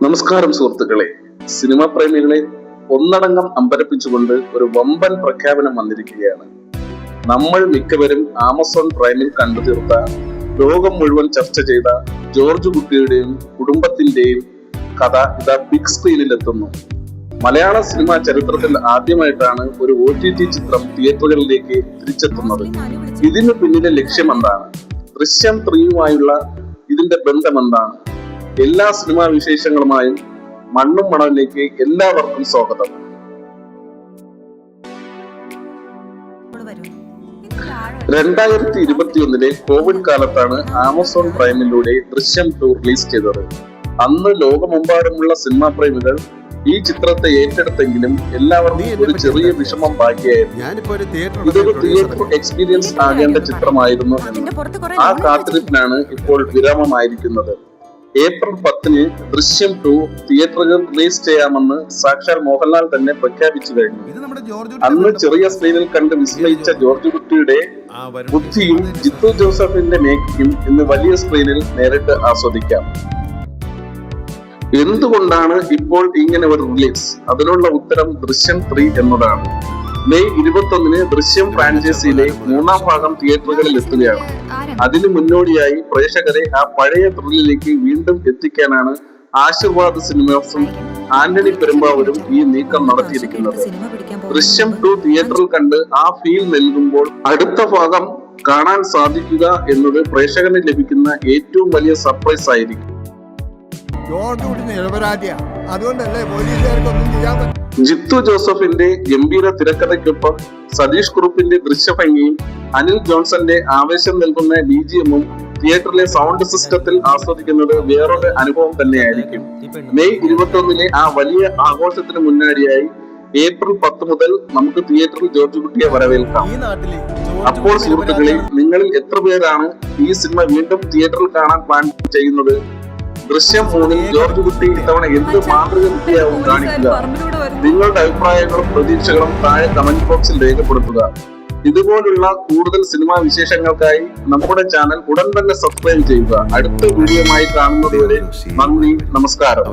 നമസ്കാരം സുഹൃത്തുക്കളെ, സിനിമാ പ്രേമികളെ ഒന്നടങ്കം അമ്പരപ്പിച്ചുകൊണ്ട് ഒരു വമ്പൻ പ്രഖ്യാപനം വന്നിരിക്കുകയാണ്. നമ്മൾ മിക്കവരും ആമസോൺ പ്രൈമിൽ കണ്ടു തീർത്ത, ലോകം മുഴുവൻ ചർച്ച ചെയ്ത ജോർജ് കുട്ടിയുടെയും കുടുംബത്തിന്റെയും കഥ ഇതാ ബിഗ് സ്ക്രീനിൽ എത്തുന്നു. മലയാള സിനിമാ ചരിത്രത്തിൽ ആദ്യമായിട്ടാണ് ഒരു OTT ചിത്രം തിയേറ്ററുകളിലേക്ക് തിരിച്ചെത്തുന്നത്. ഇതിനു പിന്നിലെ ലക്ഷ്യം എന്താണ്? ദൃശ്യം 3യുമായുള്ള ഇതിന്റെ ബന്ധം എന്താണ്? എല്ലാ സിനിമാ വിശേഷങ്ങളുമായും മണ്ണും മണലിലേക്ക് എല്ലാവർക്കും സ്വാഗതം. 2021 കോവിഡ് കാലത്താണ് ആമസോൺ പ്രൈമിലൂടെ ദൃശ്യം 2 റിലീസ് ചെയ്തത്. അന്ന് ലോകമെമ്പാടുമുള്ള സിനിമാ പ്രേമികൾ ഈ ചിത്രത്തെ ഏറ്റെടുത്തെങ്കിലും എല്ലാവർക്കും ഒരു ചെറിയ വിഷമം ബാക്കിയായിരുന്നു. ഇതൊരു തിയേറ്റർ എക്സ്പീരിയൻസ് ആകേണ്ട ചിത്രമായിരുന്നു എന്ന്. ആ കാത്തിരിപ്പിനാണ് ഇപ്പോൾ വിരാമമായിരിക്കുന്നത്. ഏപ്രിൽ 10 ദൃശ്യം 2 തിയേറ്ററുകൾ റിലീസ് ചെയ്യാമെന്ന് സാക്ഷാൽ മോഹൻലാൽ തന്നെ പ്രഖ്യാപിച്ചു കഴിഞ്ഞു. അന്ന് ചെറിയ സ്ക്രീനിൽ കണ്ട് വിസ്മയിച്ച ജോർജ് കുട്ടിയുടെ ബുദ്ധിയും ജിത്തു ജോസഫിന്റെ മേക്കിങ്ങും ഇന്ന് വലിയ സ്ക്രീനിൽ നേരിട്ട് ആസ്വദിക്കാം. എന്തുകൊണ്ടാണ് ഇപ്പോൾ ഇങ്ങനെ ഒരു റിലീസ്? അതിനുള്ള ഉത്തരം ദൃശ്യം 3 എന്നതാണ്. മെയ് 21 ദൃശ്യം ഫ്രാഞ്ചൈസിയിലെ 3ാം ഭാഗം തിയേറ്ററുകളിൽ എത്തുകയാണ്. അതിനു മുന്നോടിയായി പ്രേക്ഷകരെ ആ പഴയ ത്രില്ലിലേക്ക് വീണ്ടും എത്തിക്കാനാണ് ആശീർവാദ് സിനിമാസും ആന്റണി പെരുമ്പാവൂരും ഈ നീക്കം നടത്തിയിരിക്കുന്നത്. ദൃശ്യം 2 തിയേറ്ററിൽ കണ്ട് ആ ഫീൽ നൽകുമ്പോൾ അടുത്ത ഭാഗം കാണാൻ സാധിക്കുക എന്നത് പ്രേക്ഷകന് ലഭിക്കുന്ന ഏറ്റവും വലിയ സർപ്രൈസ് ആയിരിക്കും. ജിത്തു ജോസഫിന്റെ ഗംഭീര തിരക്കഥയ്ക്കൊപ്പം സതീഷ് കുറുപ്പിന്റെ ദൃശ്യഭംഗിയും അനിൽ ജോൺസന്റെ ആവേശം നൽകുന്ന BGMഉം തിയേറ്ററിലെ സൗണ്ട് സിസ്റ്റത്തിൽ ആസ്വദിക്കുന്നത് വേറൊരു അനുഭവം തന്നെയായിരിക്കും. മെയ് 21 ആ വലിയ ആഘോഷത്തിന് മുന്നോടിയായി ഏപ്രിൽ 10 മുതൽ നമുക്ക് തിയേറ്ററിൽ ജോർജ് കുട്ടിയെ വരവേൽക്കാം. അപ്പോൾ സുഹൃത്തുക്കളെ, നിങ്ങളിൽ എത്ര പേരാണ് ഈ സിനിമ വീണ്ടും തിയേറ്ററിൽ കാണാൻ പ്ലാൻ ചെയ്യുന്നത്? ദൃശ്യം 3 ജോർജ് കുട്ടി ഇത്തവണ എന്ത് മാതൃക വിദ്യയാവും കാണിക്കുക? നിങ്ങളുടെ അഭിപ്രായങ്ങളും പ്രതീക്ഷകളും താഴെ കമന്റ് ബോക്സിൽ രേഖപ്പെടുത്തുക. ഇതുപോലുള്ള കൂടുതൽ സിനിമാ വിശേഷങ്ങൾക്കായി നമ്മുടെ ചാനൽ ഉടൻ തന്നെ സബ്സ്ക്രൈബ് ചെയ്യുക. അടുത്ത വീഡിയോയുമായി കാണുന്നതുവരെ നന്ദി, നമസ്കാരം.